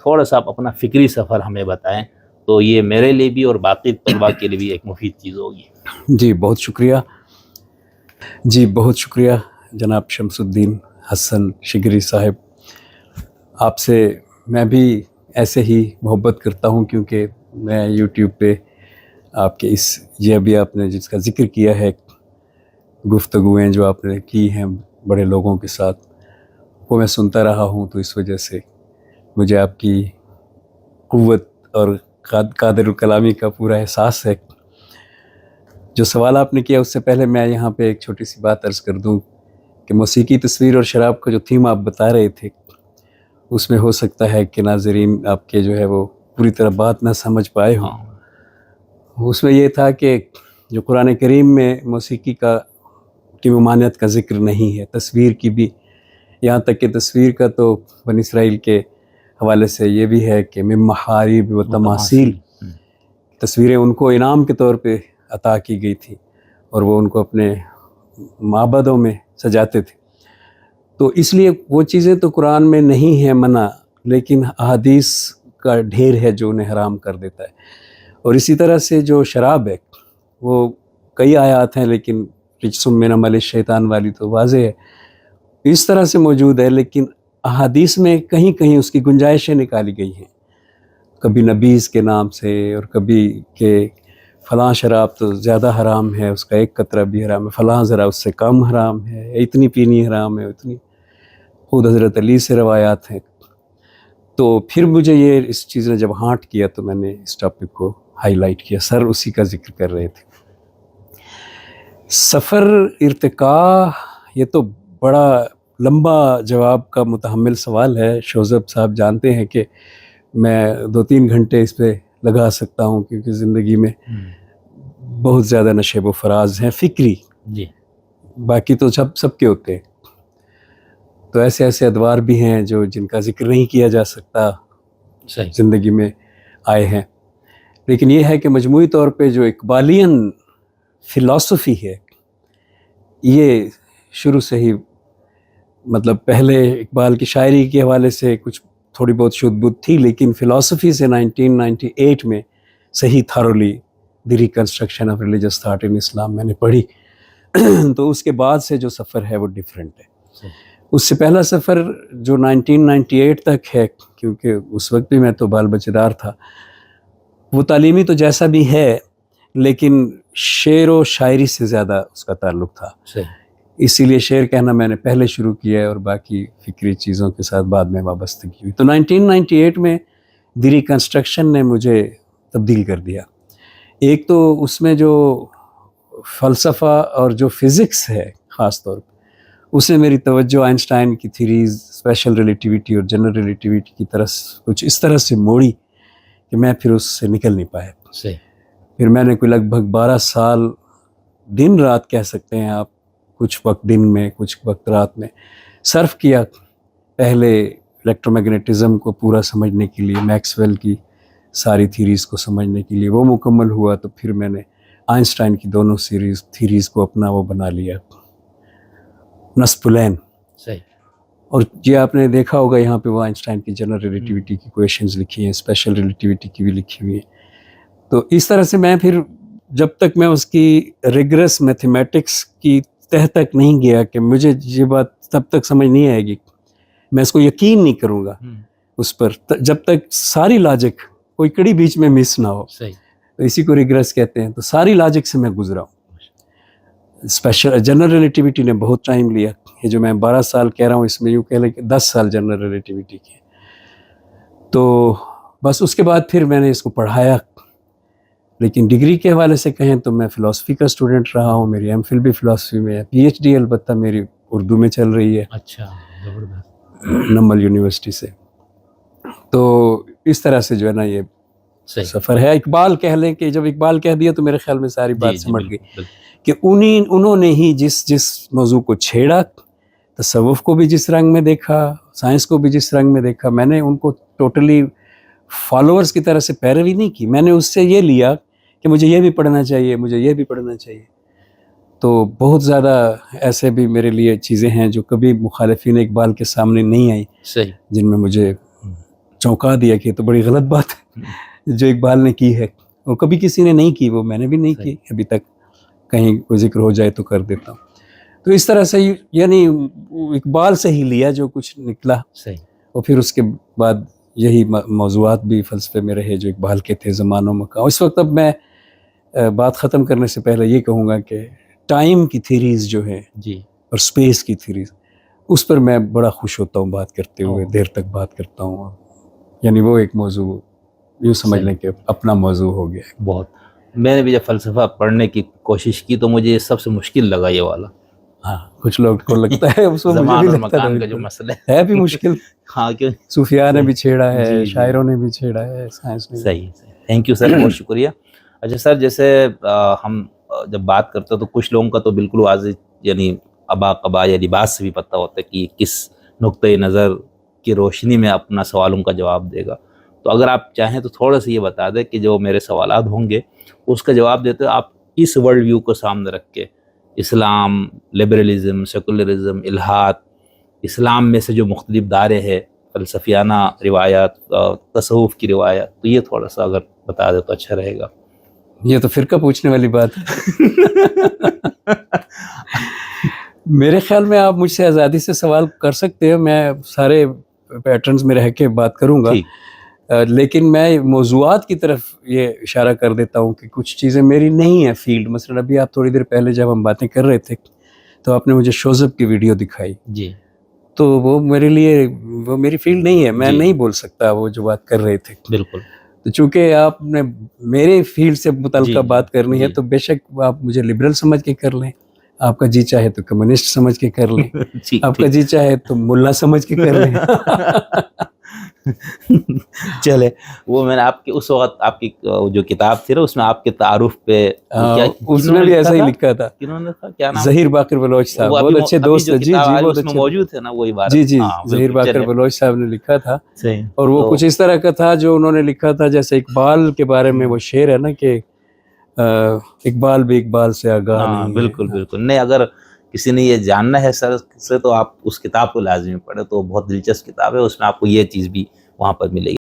تھوڑا سا آپ اپنا فکری سفر ہمیں بتائیں تو یہ میرے لیے بھی اور باقی طلباء کے لیے بھی ایک مفید چیز ہوگی۔ جی بہت شکریہ، جی بہت شکریہ جناب شمس الدین حسن شگری صاحب، آپ سے میں بھی ایسے ہی محبت کرتا ہوں، کیونکہ میں یوٹیوب پہ آپ کے یہ ابھی آپ نے جس کا ذکر کیا ہے، گفتگویں جو آپ نے کی ہیں بڑے لوگوں کے ساتھ، وہ میں سنتا رہا ہوں، تو اس وجہ سے مجھے آپ کی قوت اور قادر الکلامی کا پورا احساس ہے۔ جو سوال آپ نے کیا اس سے پہلے میں یہاں پہ ایک چھوٹی سی بات عرض کر دوں کہ موسیقی، تصویر اور شراب کا جو تھیم آپ بتا رہے تھے، اس میں ہو سکتا ہے کہ ناظرین آپ کے جو ہے وہ پوری طرح بات نہ سمجھ پائے ہوں۔ اس میں یہ تھا کہ جو قرآن کریم میں موسیقی کی ممانعت کا ذکر نہیں ہے، تصویر کی بھی، یہاں تک کہ تصویر کا تو بنی اسرائیل کے حوالے سے یہ بھی ہے کہ من محارب و تماثیل، تصویریں ان کو انعام کے طور پہ عطا کی گئی تھی اور وہ ان کو اپنے معبدوں میں سجاتے تھے، تو اس لیے وہ چیزیں تو قرآن میں نہیں ہیں منع، لیکن احادیث کا ڈھیر ہے جو انہیں حرام کر دیتا ہے۔ اور اسی طرح سے جو شراب ہے، وہ کئی آیات ہیں، لیکن رجس من عمل الشیطان والی تو واضح ہے، اس طرح سے موجود ہے، لیکن احادیث میں کہیں کہیں اس کی گنجائشیں نکالی گئی ہیں، کبھی نبیذ کے نام سے اور کبھی کہ فلاں شراب تو زیادہ حرام ہے، اس کا ایک قطرہ بھی حرام ہے، فلاں ذرا اس سے کم حرام ہے، اتنی پینی حرام ہے، اتنی، خود حضرت علی سے روایات ہیں۔ تو پھر مجھے یہ اس چیز نے جب ہانٹ کیا تو میں نے اس ٹاپک کو ہائی لائٹ کیا، سر اسی کا ذکر کر رہے تھے۔ سفر ارتقاء، یہ تو بڑا لمبا جواب کا متحمل سوال ہے، شوذب صاحب جانتے ہیں کہ میں 2-3 گھنٹے اس پہ لگا سکتا ہوں، کیونکہ زندگی میں بہت زیادہ نشیب و فراز ہیں فکری، جی باقی تو سب کے ہوتے ہیں، تو ایسے ادوار بھی ہیں جن کا ذکر نہیں کیا جا سکتا، صحیح، زندگی میں آئے ہیں، لیکن یہ ہے کہ مجموعی طور پہ جو اقبالین فلسفی ہے، یہ شروع سے ہی، مطلب پہلے اقبال کی شاعری کے حوالے سے کچھ تھوڑی بہت شد بدھ تھی، لیکن فلسفی سے 1998 میں صحیح تھارولی the reconstruction of religious thought in Islam میں نے پڑھی، تو اس کے بعد سے جو سفر ہے وہ ڈیفرنٹ ہے۔ اس سے پہلا سفر جو 1998 تک ہے، کیونکہ اس وقت بھی میں تو بال بچہ دار تھا، وہ تعلیمی تو جیسا بھی ہے، لیکن شعر و شاعری سے زیادہ اس کا تعلق تھا، اسی لیے شعر کہنا میں نے پہلے شروع کیا ہے اور باقی فکری چیزوں کے ساتھ بعد میں وابستگی ہوئی۔ تو 1998 میں دی ریکنسٹرکشن نے مجھے تبدیل کر دیا۔ ایک تو اس میں جو فلسفہ اور جو فزکس ہے خاص طور پہ، اس نے میری توجہ آئنسٹائن کی تھیریز، اسپیشل ریلیٹیوٹی اور جنرل ریلیٹیوٹی کی طرف کچھ اس طرح سے موڑی کہ میں پھر اس سے نکل نہیں پایا۔ پھر میں نے کوئی لگ بھگ 12 سال دن رات کہہ سکتے ہیں آپ، کچھ وقت دن میں کچھ وقت رات میں صرف کیا، پہلے الیکٹرو میگنیٹزم کو پورا سمجھنے کے لیے، میکسویل کی ساری تھیریز کو سمجھنے کے لیے، وہ مکمل ہوا تو پھر میں نے آئنسٹائن کی دونوں تھیریز کو اپنا وہ بنا لیا، نصب العین۔ اور یہ آپ نے دیکھا ہوگا یہاں پہ وہ آئنسٹائن کی جنرل ریلیٹیوٹی کی کویشنز لکھی ہیں، اسپیشل ریلیٹیوٹی کی بھی لکھی ہوئی ہیں۔ تو اس طرح سے میں پھر جب تک میں اس کی ریگرس میتھمیٹکس کی تہ تک نہیں گیا کہ مجھے یہ بات تب تک سمجھ نہیں آئے گی، میں اس کو یقین نہیں کروں گا اس پر جب تک ساری لاجک کوئی کڑی بیچ میں مس نہ ہو، تو اسی کو ریگرس کہتے ہیں۔ تو ساری لاجک سے میں گزرا ہوں۔ اسپیشل جنرل ریلیٹیوٹی نے بہت ٹائم لیا، یہ جو میں 12 سال کہہ رہا ہوں اس میں یوں کہہ لیں کہ 10 سال جنرل ریلیٹیوٹی کے، تو بس اس کے بعد پھر میں نے اس کو پڑھایا۔ لیکن ڈگری کے حوالے سے کہیں تو میں فلسفی کا اسٹوڈنٹ رہا ہوں، میری ایم فل بھی فلسفی میں ہے، پی ایچ ڈی البتہ میری اردو میں چل رہی ہے، اچھا، زبردست، نمل یونیورسٹی سے۔ تو اس طرح سے جو ہے نا یہ سفر ہے۔ اقبال کہہ لیں کہ جب اقبال کہہ دیا تو میرے خیال میں ساری بات سمجھ گئی کہ انہوں نے ہی جس موضوع کو چھیڑا، تصوف کو بھی جس رنگ میں دیکھا، سائنس کو بھی جس رنگ میں دیکھا، میں نے ان کو ٹوٹلی فالوورز کی طرح سے پیروی نہیں کی، میں نے اس سے یہ لیا کہ مجھے یہ بھی پڑھنا چاہیے، مجھے یہ بھی پڑھنا چاہیے۔ تو بہت زیادہ ایسے بھی میرے لیے چیزیں ہیں جو کبھی مخالفین اقبال کے سامنے نہیں آئی، جن میں مجھے چونکا دیا کہ یہ تو بڑی غلط بات ہے جو اقبال نے کی ہے، اور کبھی کسی نے نہیں کی، وہ میں نے بھی نہیں کی ابھی تک، کہیں کوئی ذکر ہو جائے تو کر دیتا ہوں. تو اس طرح سے یعنی اقبال سے ہی لیا جو کچھ نکلا، صحیح. اور پھر اس کے بعد یہی موضوعات بھی فلسفے میں رہے جو اقبال کے تھے، زمان و مکان. اس وقت اب میں بات ختم کرنے سے پہلے یہ کہوں گا کہ ٹائم کی تھیریز جو ہے جی. اور اسپیس کی تھیریز، اس پر میں بڑا خوش ہوتا ہوں بات کرتے ہوئے، دیر تک بات کرتا ہوں. یعنی وہ ایک موضوع یوں سمجھ لیں کہ اپنا موضوع ہو گیا. بہت. میں نے بھی جب فلسفہ پڑھنے کی کوشش کی تو مجھے سب سے مشکل لگا یہ والا. ہاں، کچھ لوگ کو لگتا ہے اس مجھے زمان بھی اور لگتا مکان کا جو مسئلہ ہے بھی مشکل. ہاں، کیوں صوفیاء نے بھی چھیڑا ہے، جی. شاعروں نے بھی چھیڑا ہے، سائنس نے. صحیح. تھینک یو سر، بہت شکریہ. اچھا سر، جیسے ہم جب بات کرتے ہیں تو کچھ لوگوں کا تو بالکل واضح یعنی ابا قبا یا لباس سے بھی پتہ ہوتا ہے کہ کس نقطۂ نظر کی روشنی میں اپنا سوالوں کا جواب دے گا. تو اگر آپ چاہیں تو تھوڑا سا یہ بتا دیں کہ جو میرے سوالات ہوں گے اس کا جواب دیتے ہوئے آپ اس ورلڈ ویو کو سامنے رکھ کے، اسلام، لبرلزم، سیکولرزم، الحاد، اسلام میں سے جو مختلف دائرے ہیں، فلسفیانہ روایات، تصوف کی روایات، تو یہ تھوڑا سا اگر بتا دے تو اچھا رہے گا. یہ تو فرقہ پوچھنے والی بات ہے. میرے خیال میں آپ مجھ سے آزادی سے سوال کر سکتے ہیں، میں سارے پیٹرنز میں رہ کے بات کروں گا. لیکن میں موضوعات کی طرف یہ اشارہ کر دیتا ہوں کہ کچھ چیزیں میری نہیں ہیں فیلڈ. مثلا ابھی آپ تھوڑی دیر پہلے جب ہم باتیں کر رہے تھے تو آپ نے مجھے شوذب کی ویڈیو دکھائی. جی. تو وہ میرے لیے وہ میری فیلڈ نہیں ہے، میں نہیں بول سکتا وہ جو بات کر رہے تھے. بالکل. تو چونکہ آپ نے میرے فیلڈ سے متعلقہ بات کرنی ہے تو بے شک آپ مجھے لبرل سمجھ کے کر لیں، آپ کا جی چاہے تو کمیونسٹ سمجھ کے کر لیں، آپ کا جی چاہے تو ملا سمجھ کے کر لیں. چلے، وہ میں نے آپ کے اس وقت آپ کی جو کتاب تھی نا اس میں آپ کے تعارف پہ اس نے بھی ایسا ہی لکھا تھا. کنہوں نے تھا؟ کیا نام؟ ظہیر باقر بلوچ صاحب، بہت اچھے دوست ہیں. جی بہت اچھے موجود ہے نا وہ عبارت. جی جی ظہیر باقر بلوچ صاحب نے لکھا تھا. اور وہ کچھ اس طرح کا تھا جو انہوں نے لکھا تھا جیسے اقبال کے بارے میں وہ شعر ہے نا کہ اقبال بھی اقبال سے آگاہ نہیں. بالکل بالکل. نہیں، اگر کسی نے یہ جاننا ہے سر سے تو آپ اس کتاب کو لازمی پڑھیں، تو بہت دلچسپ کتاب ہے، اس میں آپ کو یہ چیز بھی وہاں پر ملے گی.